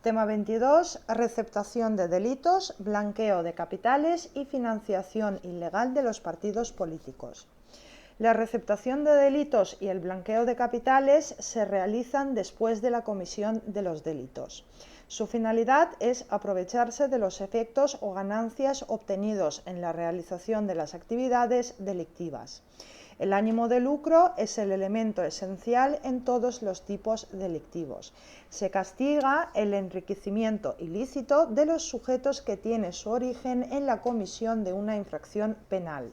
Tema 22. Receptación de delitos, blanqueo de capitales y financiación ilegal de los partidos políticos. La receptación de delitos y el blanqueo de capitales se realizan después de la comisión de los delitos. Su finalidad es aprovecharse de los efectos o ganancias obtenidos en la realización de las actividades delictivas. El ánimo de lucro es el elemento esencial en todos los tipos delictivos. Se castiga el enriquecimiento ilícito de los sujetos que tiene su origen en la comisión de una infracción penal.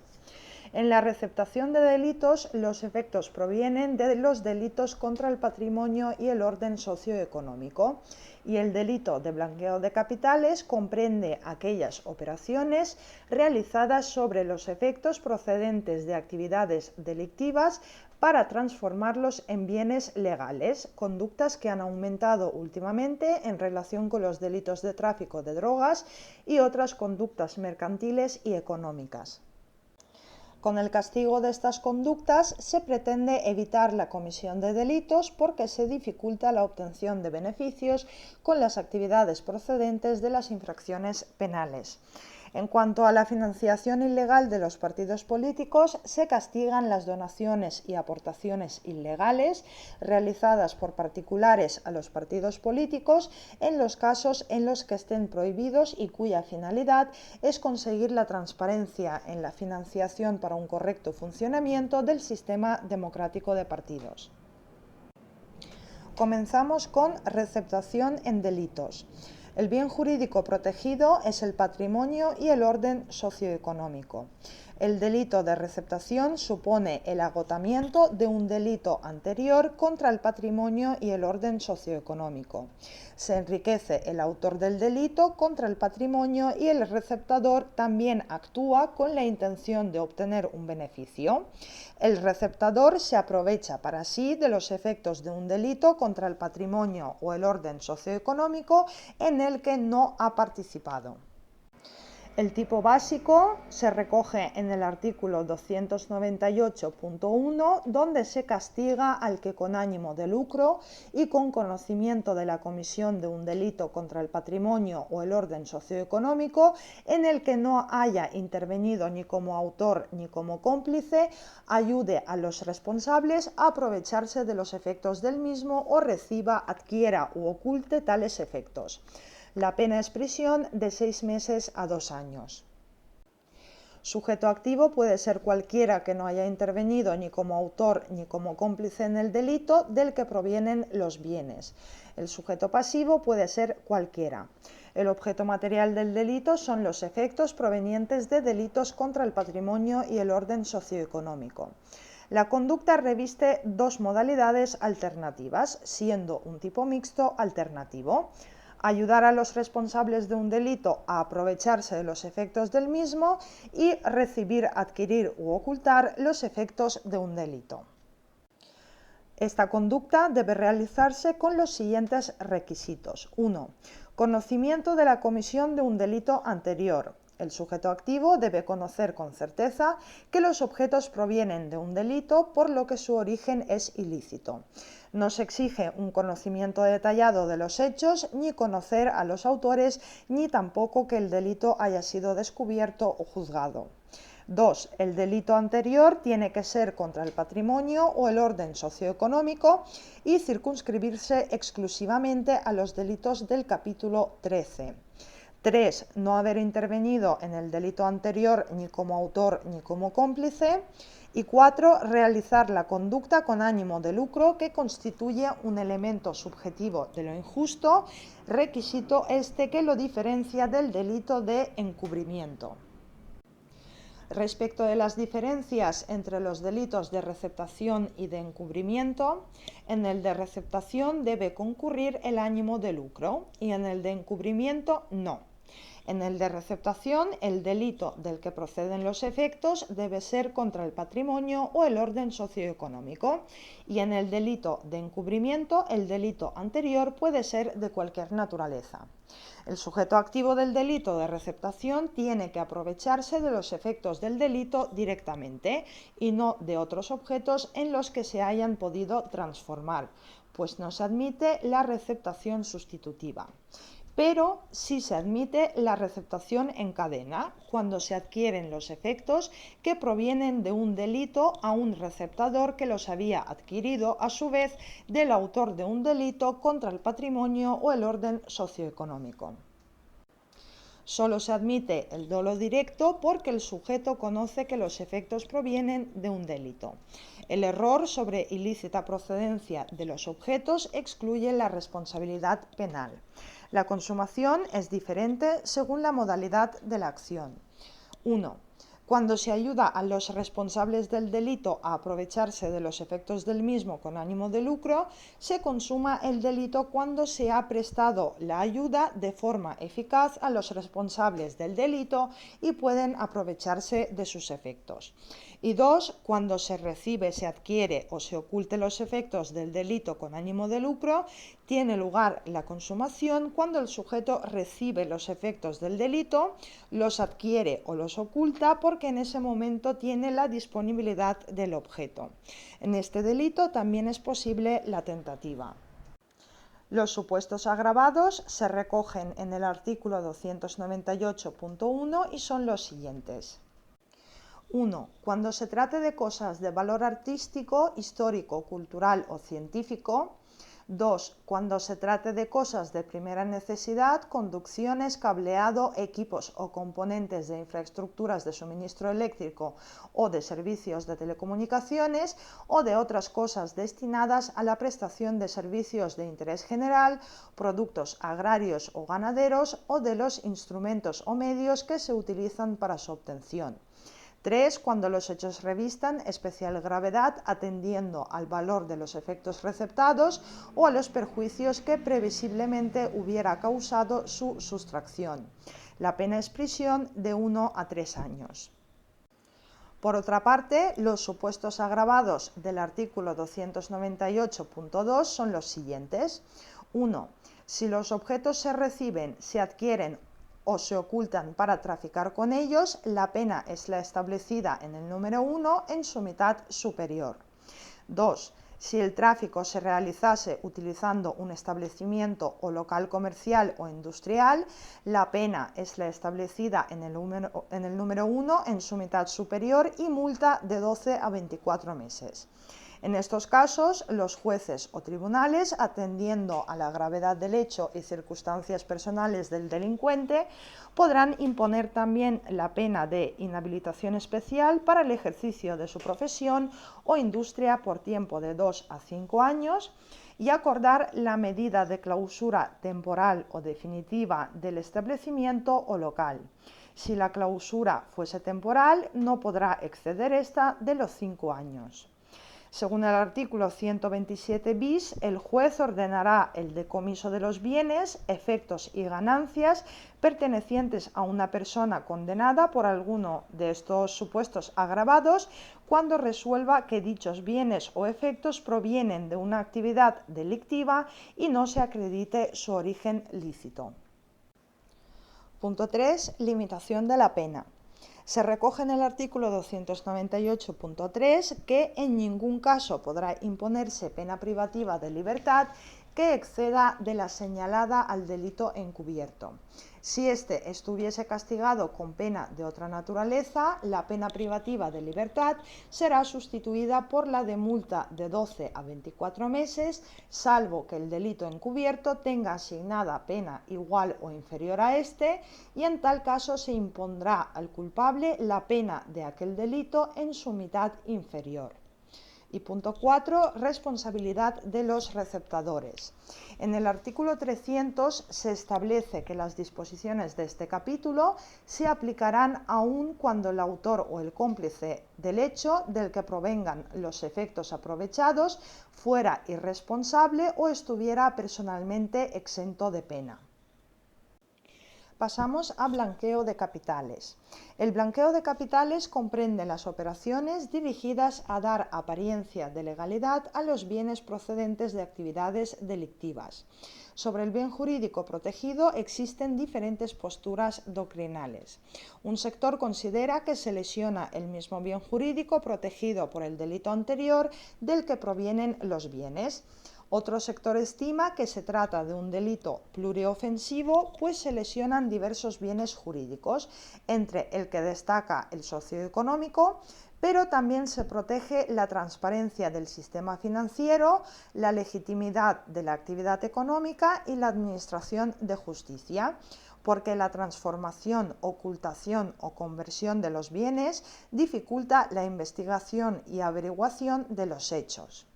En la receptación de delitos, los efectos provienen de los delitos contra el patrimonio y el orden socioeconómico, y el delito de blanqueo de capitales comprende aquellas operaciones realizadas sobre los efectos procedentes de actividades delictivas para transformarlos en bienes legales, conductas que han aumentado últimamente en relación con los delitos de tráfico de drogas y otras conductas mercantiles y económicas. Con el castigo de estas conductas se pretende evitar la comisión de delitos porque se dificulta la obtención de beneficios con las actividades procedentes de las infracciones penales. En cuanto a la financiación ilegal de los partidos políticos, se castigan las donaciones y aportaciones ilegales realizadas por particulares a los partidos políticos en los casos en los que estén prohibidos y cuya finalidad es conseguir la transparencia en la financiación para un correcto funcionamiento del sistema democrático de partidos. Comenzamos con receptación en delitos. El bien jurídico protegido es el patrimonio y el orden socioeconómico. El delito de receptación supone el agotamiento de un delito anterior contra el patrimonio y el orden socioeconómico. Se enriquece el autor del delito contra el patrimonio y el receptador también actúa con la intención de obtener un beneficio. El receptador se aprovecha para sí de los efectos de un delito contra el patrimonio o el orden socioeconómico en el que no ha participado. El tipo básico se recoge en el artículo 298.1, donde se castiga al que con ánimo de lucro y con conocimiento de la comisión de un delito contra el patrimonio o el orden socioeconómico en el que no haya intervenido ni como autor ni como cómplice, ayude a los responsables a aprovecharse de los efectos del mismo o reciba, adquiera u oculte tales efectos. La pena es prisión de 6 meses a 2 años. Sujeto activo puede ser cualquiera que no haya intervenido ni como autor ni como cómplice en el delito del que provienen los bienes. El sujeto pasivo puede ser cualquiera. El objeto material del delito son los efectos provenientes de delitos contra el patrimonio y el orden socioeconómico. La conducta reviste dos modalidades alternativas, siendo un tipo mixto alternativo. Ayudar a los responsables de un delito a aprovecharse de los efectos del mismo y recibir, adquirir u ocultar los efectos de un delito. Esta conducta debe realizarse con los siguientes requisitos. 1. Conocimiento de la comisión de un delito anterior. El sujeto activo debe conocer con certeza que los objetos provienen de un delito, por lo que su origen es ilícito. No se exige un conocimiento detallado de los hechos, ni conocer a los autores, ni tampoco que el delito haya sido descubierto o juzgado. 2. El delito anterior tiene que ser contra el patrimonio o el orden socioeconómico y circunscribirse exclusivamente a los delitos del capítulo 13. 3. No haber intervenido en el delito anterior ni como autor ni como cómplice. Y 4. Realizar la conducta con ánimo de lucro que constituye un elemento subjetivo de lo injusto, requisito este que lo diferencia del delito de encubrimiento. Respecto de las diferencias entre los delitos de receptación y de encubrimiento, en el de receptación debe concurrir el ánimo de lucro y en el de encubrimiento no. En el de receptación, el delito del que proceden los efectos debe ser contra el patrimonio o el orden socioeconómico, y en el delito de encubrimiento, el delito anterior puede ser de cualquier naturaleza. El sujeto activo del delito de receptación tiene que aprovecharse de los efectos del delito directamente y no de otros objetos en los que se hayan podido transformar. pues no se admite la receptación sustitutiva. Pero sí se admite la receptación en cadena, cuando se adquieren los efectos que provienen de un delito a un receptador que los había adquirido a su vez del autor de un delito contra el patrimonio o el orden socioeconómico. Solo se admite el dolo directo porque el sujeto conoce que los efectos provienen de un delito. El error sobre ilícita procedencia de los objetos excluye la responsabilidad penal. La consumación es diferente según la modalidad de la acción. 1. Cuando se ayuda a los responsables del delito a aprovecharse de los efectos del mismo con ánimo de lucro, se consuma el delito cuando se ha prestado la ayuda de forma eficaz a los responsables del delito y pueden aprovecharse de sus efectos. Y 2. Cuando se recibe, se adquiere o se oculte los efectos del delito con ánimo de lucro, tiene lugar la consumación cuando el sujeto recibe los efectos del delito, los adquiere o los oculta porque en ese momento tiene la disponibilidad del objeto. En este delito también es posible la tentativa. Los supuestos agravados se recogen en el artículo 298.1 y son los siguientes. 1. Cuando se trate de cosas de valor artístico, histórico, cultural o científico. 2. Cuando se trate de cosas de primera necesidad, conducciones, cableado, equipos o componentes de infraestructuras de suministro eléctrico o de servicios de telecomunicaciones o de otras cosas destinadas a la prestación de servicios de interés general, productos agrarios o ganaderos o de los instrumentos o medios que se utilizan para su obtención. 3. Cuando los hechos revistan especial gravedad atendiendo al valor de los efectos receptados o a los perjuicios que previsiblemente hubiera causado su sustracción. La pena es prisión de 1 a 3 años. Por otra parte, los supuestos agravados del artículo 298.2 son los siguientes. 1. Si los objetos se reciben, se adquieren o se ocultan para traficar con ellos, la pena es la establecida en el número 1 en su mitad superior. 2. Si el tráfico se realizase utilizando un establecimiento o local comercial o industrial, la pena es la establecida en el número 1 en su mitad superior y multa de 12 a 24 meses. En estos casos, los jueces o tribunales, atendiendo a la gravedad del hecho y circunstancias personales del delincuente, podrán imponer también la pena de inhabilitación especial para el ejercicio de su profesión o industria por tiempo de 2 a 5 años y acordar la medida de clausura temporal o definitiva del establecimiento o local. Si la clausura fuese temporal, no podrá exceder esta de los 5 años. Según el artículo 127 bis, el juez ordenará el decomiso de los bienes, efectos y ganancias pertenecientes a una persona condenada por alguno de estos supuestos agravados cuando resuelva que dichos bienes o efectos provienen de una actividad delictiva y no se acredite su origen lícito. Punto 3. Limitación de la pena. Se recoge en el artículo 298.3 que en ningún caso podrá imponerse pena privativa de libertad que exceda de la señalada al delito encubierto. Si éste estuviese castigado con pena de otra naturaleza, la pena privativa de libertad será sustituida por la de multa de 12 a 24 meses, salvo que el delito encubierto tenga asignada pena igual o inferior a este, y en tal caso se impondrá al culpable la pena de aquel delito en su mitad inferior. Y punto 4, responsabilidad de los receptadores. En el artículo 300 se establece que las disposiciones de este capítulo se aplicarán aun cuando el autor o el cómplice del hecho del que provengan los efectos aprovechados fuera irresponsable o estuviera personalmente exento de pena. Pasamos a blanqueo de capitales. El blanqueo de capitales comprende las operaciones dirigidas a dar apariencia de legalidad a los bienes procedentes de actividades delictivas. Sobre el bien jurídico protegido existen diferentes posturas doctrinales. Un sector considera que se lesiona el mismo bien jurídico protegido por el delito anterior del que provienen los bienes. Otro sector estima que se trata de un delito pluriofensivo, pues se lesionan diversos bienes jurídicos, entre el que destaca el socioeconómico, pero también se protege la transparencia del sistema financiero, la legitimidad de la actividad económica y la administración de justicia, porque la transformación, ocultación o conversión de los bienes dificulta la investigación y averiguación de los hechos.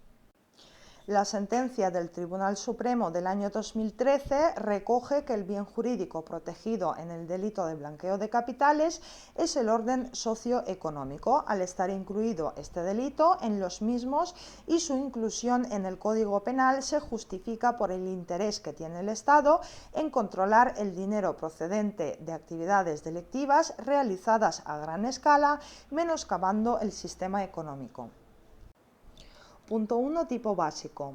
La sentencia del Tribunal Supremo del año 2013 recoge que el bien jurídico protegido en el delito de blanqueo de capitales es el orden socioeconómico, al estar incluido este delito en los mismos, y su inclusión en el Código Penal se justifica por el interés que tiene el Estado en controlar el dinero procedente de actividades delictivas realizadas a gran escala, menoscabando el sistema económico. Punto 1. Tipo básico.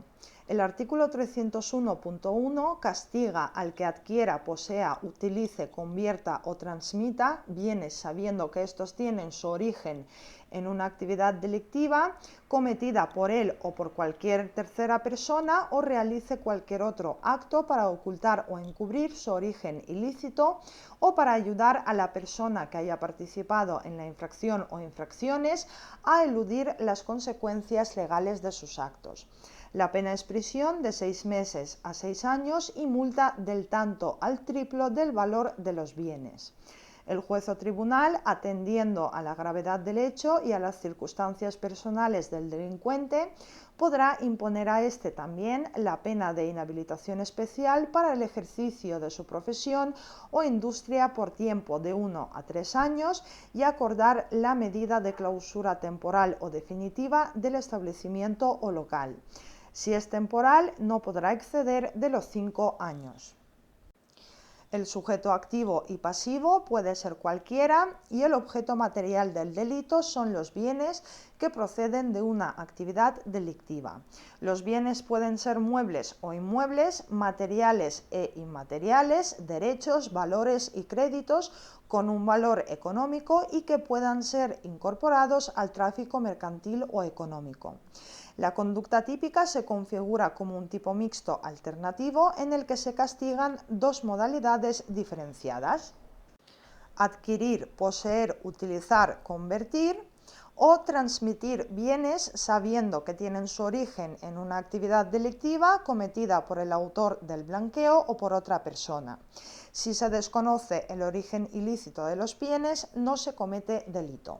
El artículo 301.1 castiga al que adquiera, posea, utilice, convierta o transmita bienes sabiendo que estos tienen su origen en una actividad delictiva cometida por él o por cualquier tercera persona, o realice cualquier otro acto para ocultar o encubrir su origen ilícito, o para ayudar a la persona que haya participado en la infracción o infracciones a eludir las consecuencias legales de sus actos. La pena es prisión de 6 meses a 6 años y multa del tanto al triplo del valor de los bienes. El juez o tribunal, atendiendo a la gravedad del hecho y a las circunstancias personales del delincuente, podrá imponer a éste también la pena de inhabilitación especial para el ejercicio de su profesión o industria por tiempo de 1 a 3 años y acordar la medida de clausura temporal o definitiva del establecimiento o local. Si es temporal, no podrá exceder de los 5 años. El sujeto activo y pasivo puede ser cualquiera, y el objeto material del delito son los bienes que proceden de una actividad delictiva. Los bienes pueden ser muebles o inmuebles, materiales e inmateriales, derechos, valores y créditos con un valor económico y que puedan ser incorporados al tráfico mercantil o económico. La conducta típica se configura como un tipo mixto alternativo en el que se castigan dos modalidades diferenciadas: adquirir, poseer, utilizar, convertir, o transmitir bienes sabiendo que tienen su origen en una actividad delictiva cometida por el autor del blanqueo o por otra persona. Si se desconoce el origen ilícito de los bienes, no se comete delito.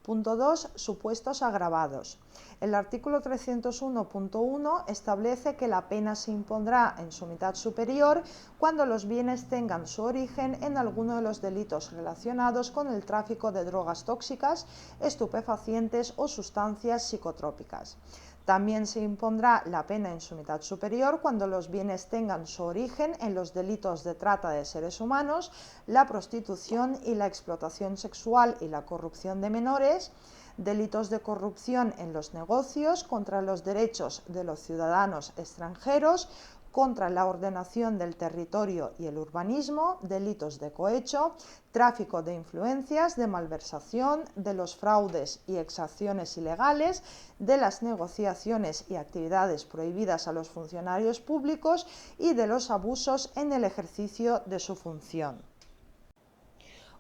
Punto 2. Supuestos agravados. El artículo 301.1 establece que la pena se impondrá en su mitad superior cuando los bienes tengan su origen en alguno de los delitos relacionados con el tráfico de drogas tóxicas, estupefacientes o sustancias psicotrópicas. También se impondrá la pena en su mitad superior cuando los bienes tengan su origen en los delitos de trata de seres humanos, la prostitución y la explotación sexual y la corrupción de menores, delitos de corrupción en los negocios, contra los derechos de los ciudadanos extranjeros, contra la ordenación del territorio y el urbanismo, delitos de cohecho, tráfico de influencias, de malversación, de los fraudes y exacciones ilegales, de las negociaciones y actividades prohibidas a los funcionarios públicos y de los abusos en el ejercicio de su función.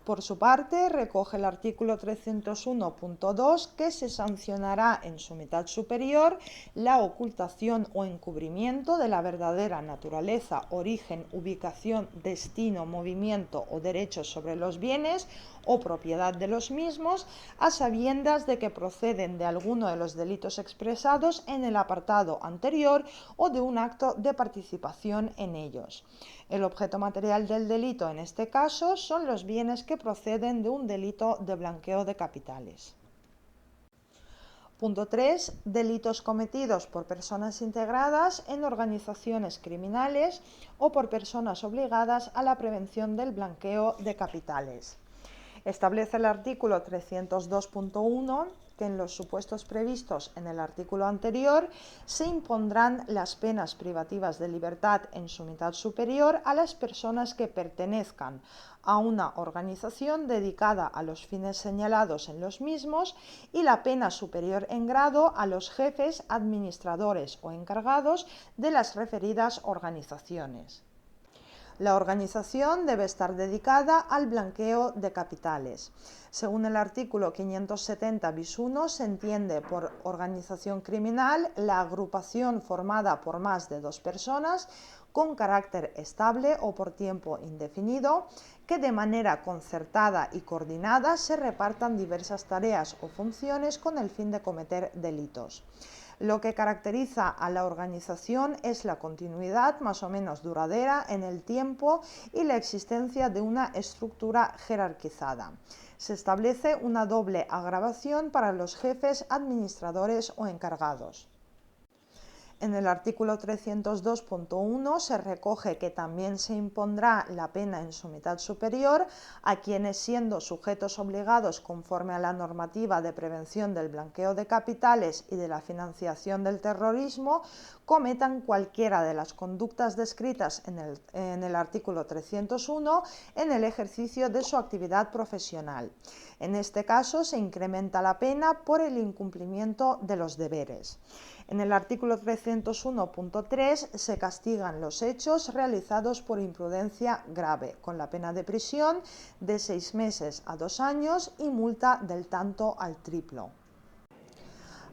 Por su parte, recoge el artículo 301.2 que se sancionará en su mitad superior la ocultación o encubrimiento de la verdadera naturaleza, origen, ubicación, destino, movimiento o derechos sobre los bienes o propiedad de los mismos, a sabiendas de que proceden de alguno de los delitos expresados en el apartado anterior o de un acto de participación en ellos. El objeto material del delito en este caso son los bienes que proceden de un delito de blanqueo de capitales. Punto 3. Delitos cometidos por personas integradas en organizaciones criminales o por personas obligadas a la prevención del blanqueo de capitales. Establece el artículo 302.1 que en los supuestos previstos en el artículo anterior se impondrán las penas privativas de libertad en su mitad superior a las personas que pertenezcan a una organización dedicada a los fines señalados en los mismos y la pena superior en grado a los jefes, administradores o encargados de las referidas organizaciones. La organización debe estar dedicada al blanqueo de capitales. Según el artículo 570 bis 1, se entiende por organización criminal la agrupación formada por más de 2 personas con carácter estable o por tiempo indefinido, que de manera concertada y coordinada se repartan diversas tareas o funciones con el fin de cometer delitos. Lo que caracteriza a la organización es la continuidad más o menos duradera en el tiempo y la existencia de una estructura jerarquizada. Se establece una doble agravación para los jefes, administradores o encargados. En el artículo 302.1 se recoge que también se impondrá la pena en su mitad superior a quienes, siendo sujetos obligados conforme a la normativa de prevención del blanqueo de capitales y de la financiación del terrorismo, cometan cualquiera de las conductas descritas en el artículo 301 en el ejercicio de su actividad profesional. En este caso se incrementa la pena por el incumplimiento de los deberes. En el artículo 301.3 se castigan los hechos realizados por imprudencia grave, con la pena de prisión de 6 meses a 2 años y multa del tanto al triplo.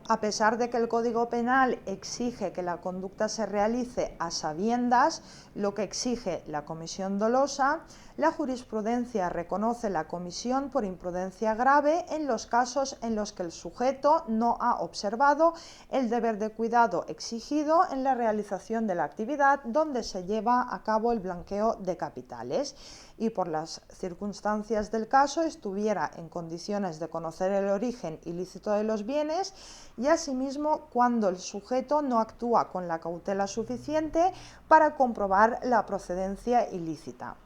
A pesar de que el Código Penal exige que la conducta se realice a sabiendas, lo que exige la comisión dolosa, la jurisprudencia reconoce la comisión por imprudencia grave en los casos en los que el sujeto no ha observado el deber de cuidado exigido en la realización de la actividad donde se lleva a cabo el blanqueo de capitales y por las circunstancias del caso estuviera en condiciones de conocer el origen ilícito de los bienes y asimismo cuando el sujeto no actúa con la cautela suficiente para comprobar la procedencia ilícita.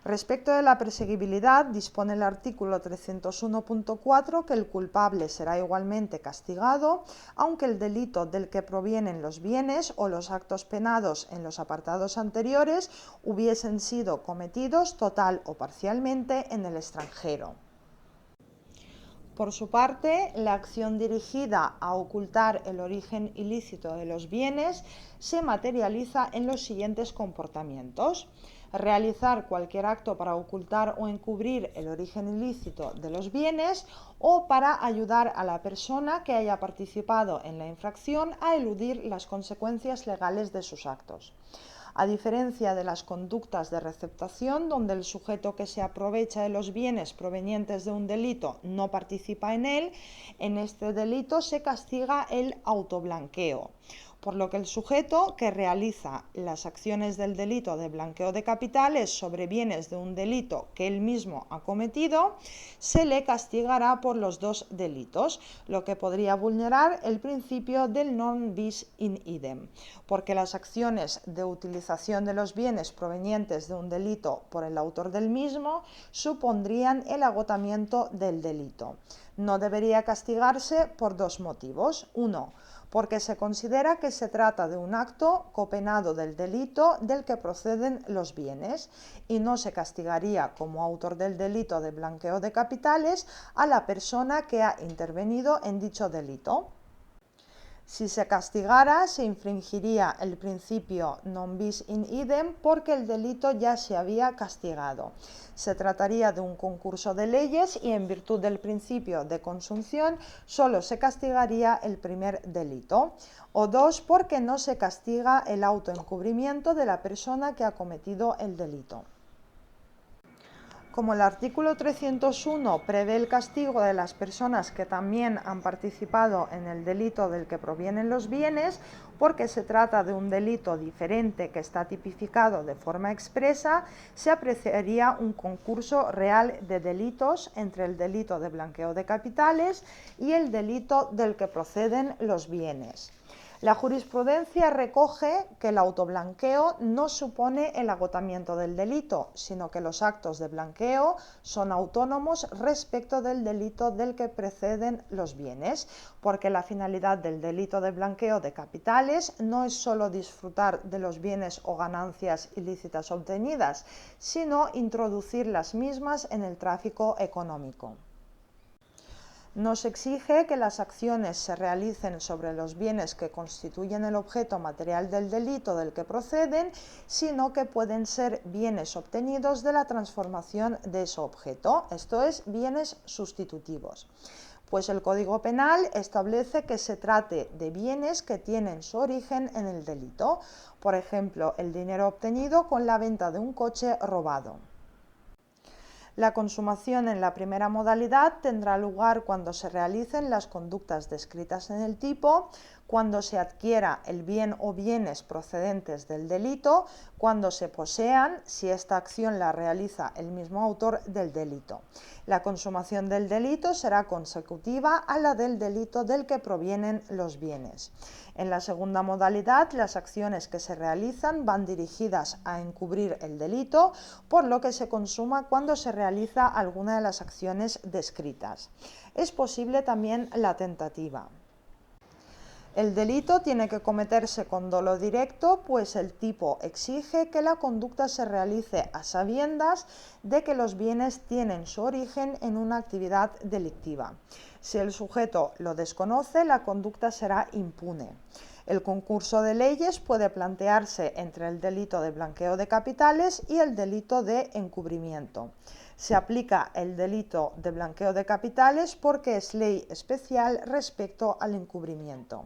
Respecto de la perseguibilidad, dispone el artículo 301.4 que el culpable será igualmente castigado, aunque el delito del que provienen los bienes o los actos penados en los apartados anteriores hubiesen sido cometidos total o parcialmente en el extranjero. Por su parte, la acción dirigida a ocultar el origen ilícito de los bienes se materializa en los siguientes comportamientos: realizar cualquier acto para ocultar o encubrir el origen ilícito de los bienes o para ayudar a la persona que haya participado en la infracción a eludir las consecuencias legales de sus actos. A diferencia de las conductas de receptación, donde el sujeto que se aprovecha de los bienes provenientes de un delito no participa en él, en este delito se castiga el autoblanqueo, por lo que el sujeto que realiza las acciones del delito de blanqueo de capitales sobre bienes de un delito que él mismo ha cometido, se le castigará por los dos delitos, lo que podría vulnerar el principio del non bis in idem, porque las acciones de utilización de los bienes provenientes de un delito por el autor del mismo supondrían el agotamiento del delito. No debería castigarse por dos motivos. Uno, porque se considera que se trata de un acto copenado del delito del que proceden los bienes y no se castigaría como autor del delito de blanqueo de capitales a la persona que ha intervenido en dicho delito. Si se castigara, se infringiría el principio non bis in idem porque el delito ya se había castigado. Se trataría de un concurso de leyes y en virtud del principio de consunción solo se castigaría el primer delito. O dos, porque no se castiga el autoencubrimiento de la persona que ha cometido el delito. Como el artículo 301 prevé el castigo de las personas que también han participado en el delito del que provienen los bienes, porque se trata de un delito diferente que está tipificado de forma expresa, se apreciaría un concurso real de delitos entre el delito de blanqueo de capitales y el delito del que proceden los bienes. La jurisprudencia recoge que el autoblanqueo no supone el agotamiento del delito, sino que los actos de blanqueo son autónomos respecto del delito del que preceden los bienes, porque la finalidad del delito de blanqueo de capitales no es solo disfrutar de los bienes o ganancias ilícitas obtenidas, sino introducir las mismas en el tráfico económico. Nos exige que las acciones se realicen sobre los bienes que constituyen el objeto material del delito del que proceden, sino que pueden ser bienes obtenidos de la transformación de ese objeto, esto es, bienes sustitutivos. Pues el Código Penal establece que se trate de bienes que tienen su origen en el delito, por ejemplo, el dinero obtenido con la venta de un coche robado. La consumación en la primera modalidad tendrá lugar cuando se realicen las conductas descritas en el tipo, cuando se adquiera el bien o bienes procedentes del delito, cuando se posean, si esta acción la realiza el mismo autor del delito. La consumación del delito será consecutiva a la del delito del que provienen los bienes. En la segunda modalidad, las acciones que se realizan van dirigidas a encubrir el delito, por lo que se consuma cuando se realiza alguna de las acciones descritas. Es posible también la tentativa. El delito tiene que cometerse con dolo directo, pues el tipo exige que la conducta se realice a sabiendas de que los bienes tienen su origen en una actividad delictiva. Si el sujeto lo desconoce, la conducta será impune. El concurso de leyes puede plantearse entre el delito de blanqueo de capitales y el delito de encubrimiento. Se aplica el delito de blanqueo de capitales porque es ley especial respecto al encubrimiento.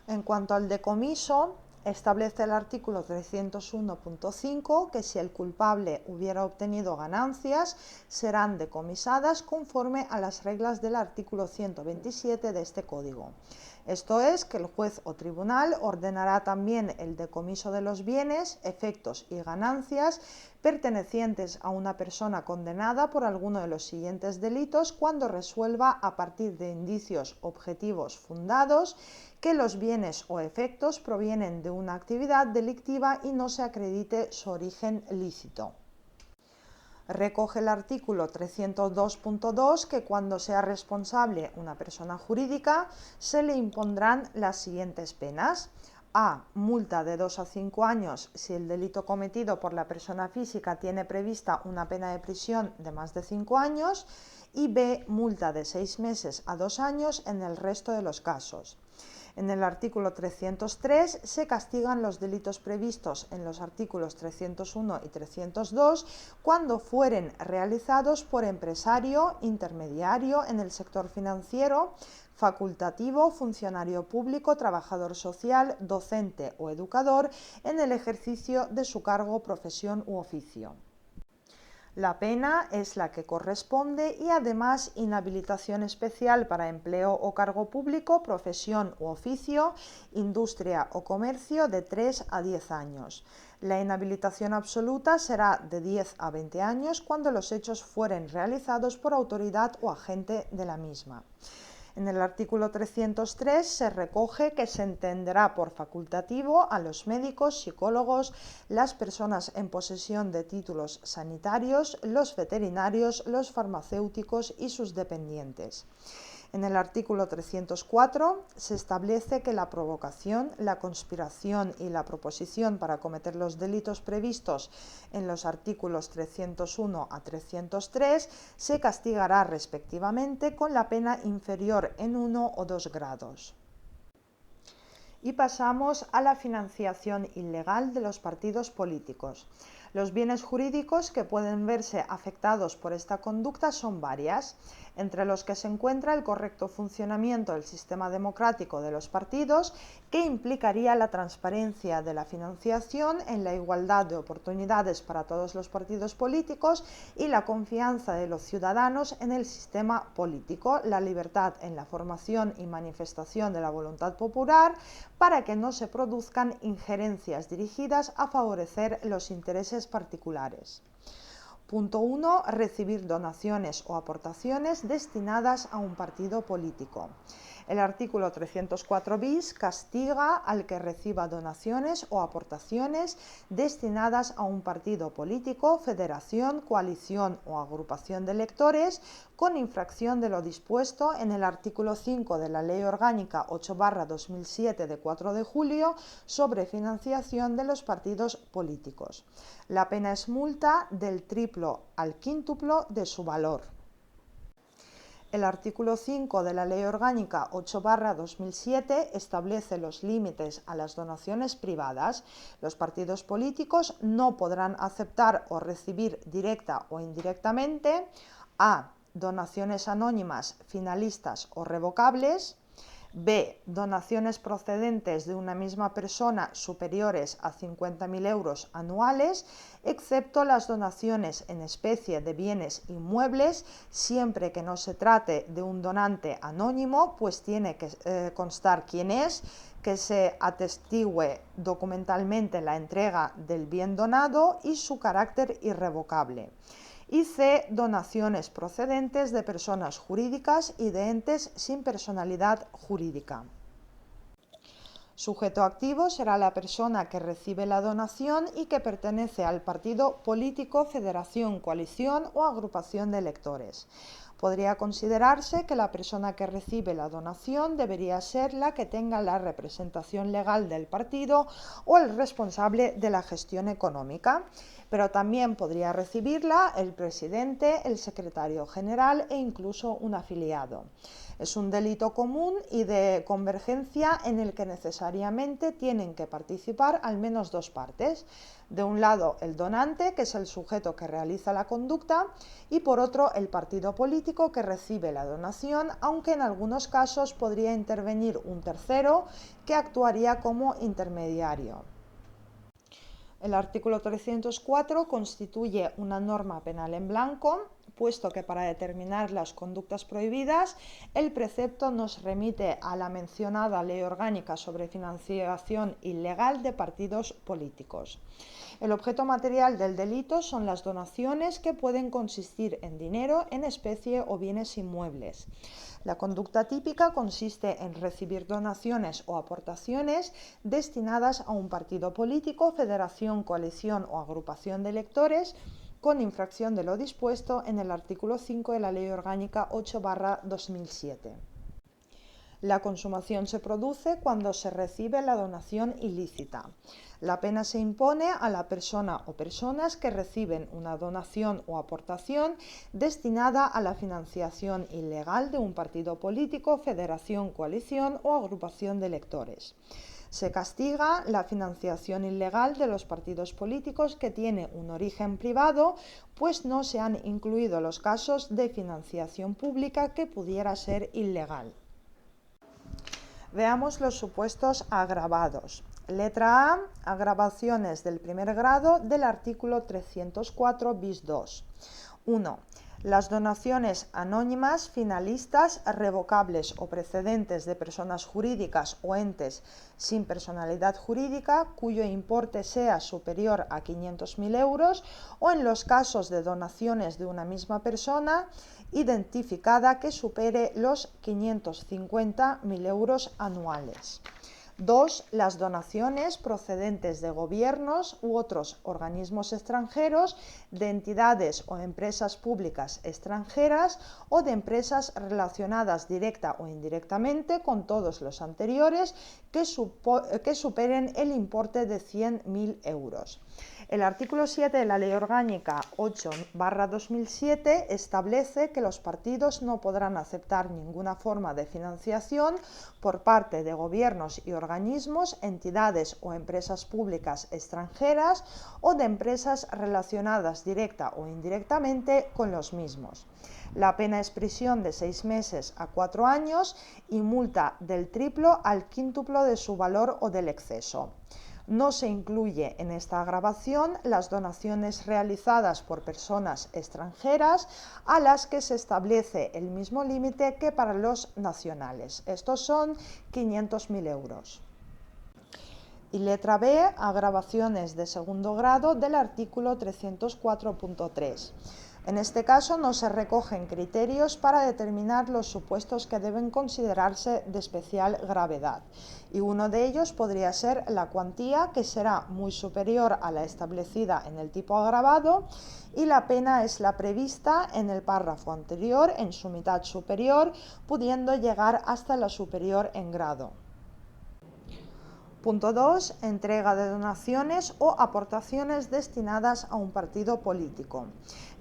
En cuanto al decomiso, establece el artículo 301.5 que si el culpable hubiera obtenido ganancias, serán decomisadas conforme a las reglas del artículo 127 de este Código. Esto es, que el juez o tribunal ordenará también el decomiso de los bienes, efectos y ganancias pertenecientes a una persona condenada por alguno de los siguientes delitos cuando resuelva, a partir de indicios objetivos fundados, que los bienes o efectos provienen de una actividad delictiva y no se acredite su origen lícito. Recoge el artículo 302.2 que cuando sea responsable una persona jurídica se le impondrán las siguientes penas. A. Multa de 2 a 5 años si el delito cometido por la persona física tiene prevista una pena de prisión de más de 5 años. Y B. Multa de 6 meses a 2 años en el resto de los casos. En el artículo 303 se castigan los delitos previstos en los artículos 301 y 302 cuando fueren realizados por empresario, intermediario en el sector financiero, facultativo, funcionario público, trabajador social, docente o educador en el ejercicio de su cargo, profesión u oficio. La pena es la que corresponde y además inhabilitación especial para empleo o cargo público, profesión u oficio, industria o comercio de 3 a 10 años. La inhabilitación absoluta será de 10 a 20 años cuando los hechos fueren realizados por autoridad o agente de la misma. En el artículo 303 se recoge que se entenderá por facultativo a los médicos, psicólogos, las personas en posesión de títulos sanitarios, los veterinarios, los farmacéuticos y sus dependientes. En el artículo 304 se establece que la provocación, la conspiración y la proposición para cometer los delitos previstos en los artículos 301 a 303 se castigará respectivamente con la pena inferior en 1 o 2 grados. Y pasamos a la financiación ilegal de los partidos políticos. Los bienes jurídicos que pueden verse afectados por esta conducta son varias, entre los que se encuentra el correcto funcionamiento del sistema democrático de los partidos, que implicaría la transparencia de la financiación en la igualdad de oportunidades para todos los partidos políticos y la confianza de los ciudadanos en el sistema político, la libertad en la formación y manifestación de la voluntad popular, para que no se produzcan injerencias dirigidas a favorecer los intereses particulares. Punto 1. Recibir donaciones o aportaciones destinadas a un partido político. El artículo 304 bis castiga al que reciba donaciones o aportaciones destinadas a un partido político, federación, coalición o agrupación de electores con infracción de lo dispuesto en el artículo 5 de la Ley Orgánica 8/2007 de 4 de julio sobre financiación de los partidos políticos. La pena es multa del triplo al quíntuplo de su valor. El artículo 5 de la Ley Orgánica 8/2007 establece los límites a las donaciones privadas. Los partidos políticos no podrán aceptar o recibir directa o indirectamente a. Donaciones anónimas, finalistas o revocables. B. Donaciones procedentes de una misma persona superiores a 50.000 euros anuales, excepto las donaciones en especie de bienes inmuebles, siempre que no se trate de un donante anónimo, pues tiene que constar quién es, que se atestigue documentalmente la entrega del bien donado y su carácter irrevocable. Y C. Donaciones procedentes de personas jurídicas y de entes sin personalidad jurídica. Sujeto activo será la persona que recibe la donación y que pertenece al partido político, federación, coalición o agrupación de electores. Podría considerarse que la persona que recibe la donación debería ser la que tenga la representación legal del partido o el responsable de la gestión económica, pero también podría recibirla el presidente, el secretario general e incluso un afiliado. Es un delito común y de convergencia en el que necesariamente tienen que participar al menos dos partes. De un lado, el donante, que es el sujeto que realiza la conducta, y por otro, el partido político que recibe la donación, aunque en algunos casos podría intervenir un tercero que actuaría como intermediario. El artículo 304 constituye una norma penal en blanco, puesto que para determinar las conductas prohibidas, el precepto nos remite a la mencionada Ley Orgánica sobre financiación ilegal de partidos políticos. El objeto material del delito son las donaciones, que pueden consistir en dinero, en especie o bienes inmuebles. La conducta típica consiste en recibir donaciones o aportaciones destinadas a un partido político, federación, coalición o agrupación de electores con infracción de lo dispuesto en el artículo 5 de la Ley Orgánica 8/2007. La consumación se produce cuando se recibe la donación ilícita. La pena se impone a la persona o personas que reciben una donación o aportación destinada a la financiación ilegal de un partido político, federación, coalición o agrupación de electores. Se castiga la financiación ilegal de los partidos políticos que tiene un origen privado, pues no se han incluido los casos de financiación pública que pudiera ser ilegal. Veamos los supuestos agravados. Letra A. Agravaciones del primer grado del artículo 304 bis 2. 1. Las donaciones anónimas, finalistas, revocables o precedentes de personas jurídicas o entes sin personalidad jurídica cuyo importe sea superior a 500.000 euros o en los casos de donaciones de una misma persona identificada que supere los 550.000 euros anuales. 2. Las donaciones procedentes de gobiernos u otros organismos extranjeros, de entidades o empresas públicas extranjeras o de empresas relacionadas directa o indirectamente con todos los anteriores que superen el importe de 100.000 euros. El artículo 7 de la Ley Orgánica 8/2007 establece que los partidos no podrán aceptar ninguna forma de financiación por parte de gobiernos y organismos, entidades o empresas públicas extranjeras o de empresas relacionadas directa o indirectamente con los mismos. La pena es prisión de 6 meses a 4 años y multa del triplo al quíntuplo de su valor o del exceso. No se incluye en esta agravación las donaciones realizadas por personas extranjeras a las que se establece el mismo límite que para los nacionales. Estos son 500.000 euros. Y letra B, agravaciones de segundo grado del artículo 304.3. En este caso no se recogen criterios para determinar los supuestos que deben considerarse de especial gravedad, y uno de ellos podría ser la cuantía, que será muy superior a la establecida en el tipo agravado, y la pena es la prevista en el párrafo anterior en su mitad superior, pudiendo llegar hasta la superior en grado. Punto 2. Entrega de donaciones o aportaciones destinadas a un partido político.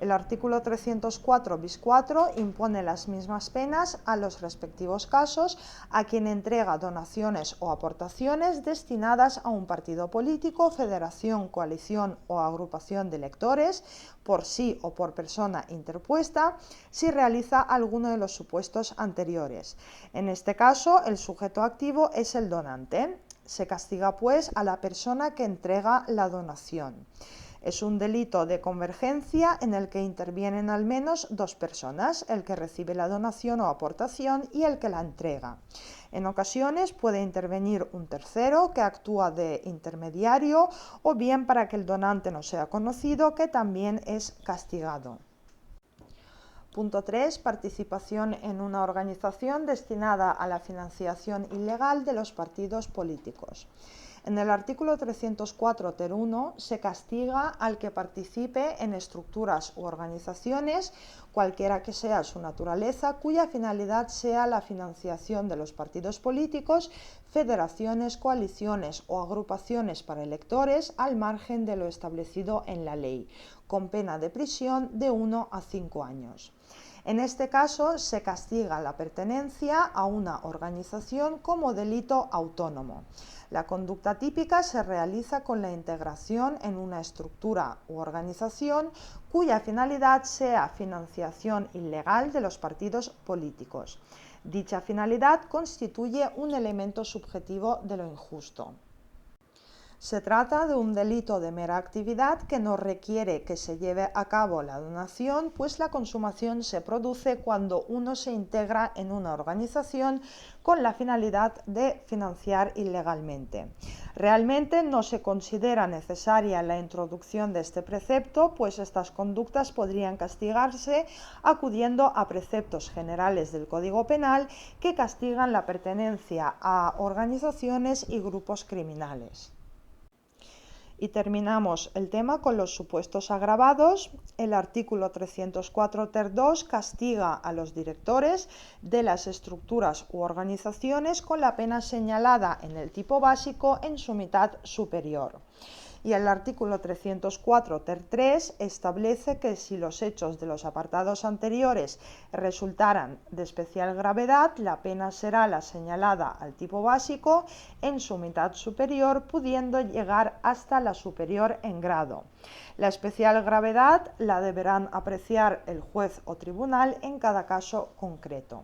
El artículo 304 bis 4 impone las mismas penas a los respectivos casos a quien entrega donaciones o aportaciones destinadas a un partido político, federación, coalición o agrupación de electores, por sí o por persona interpuesta, si realiza alguno de los supuestos anteriores. En este caso, el sujeto activo es el donante. Se castiga, pues, a la persona que entrega la donación. Es un delito de convergencia en el que intervienen al menos dos personas, el que recibe la donación o aportación y el que la entrega. En ocasiones puede intervenir un tercero que actúa de intermediario, o bien, para que el donante no sea conocido, que también es castigado. Punto 3. Participación en una organización destinada a la financiación ilegal de los partidos políticos. En el artículo 304 ter 1 se castiga al que participe en estructuras u organizaciones, cualquiera que sea su naturaleza, cuya finalidad sea la financiación de los partidos políticos, federaciones, coaliciones o agrupaciones para electores, al margen de lo establecido en la ley, con pena de prisión de 1 a 5 años. En este caso se castiga la pertenencia a una organización como delito autónomo. La conducta típica se realiza con la integración en una estructura u organización cuya finalidad sea financiación ilegal de los partidos políticos. Dicha finalidad constituye un elemento subjetivo de lo injusto. Se trata de un delito de mera actividad que no requiere que se lleve a cabo la donación, pues la consumación se produce cuando uno se integra en una organización con la finalidad de financiar ilegalmente. Realmente no se considera necesaria la introducción de este precepto, pues estas conductas podrían castigarse acudiendo a preceptos generales del Código Penal que castigan la pertenencia a organizaciones y grupos criminales. Y terminamos el tema con los supuestos agravados. El artículo 304 ter 2 castiga a los directores de las estructuras u organizaciones con la pena señalada en el tipo básico en su mitad superior. Y el artículo 304 ter 3 establece que si los hechos de los apartados anteriores resultaran de especial gravedad, la pena será la señalada al tipo básico en su mitad superior, pudiendo llegar hasta la superior en grado. La especial gravedad la deberán apreciar el juez o tribunal en cada caso concreto.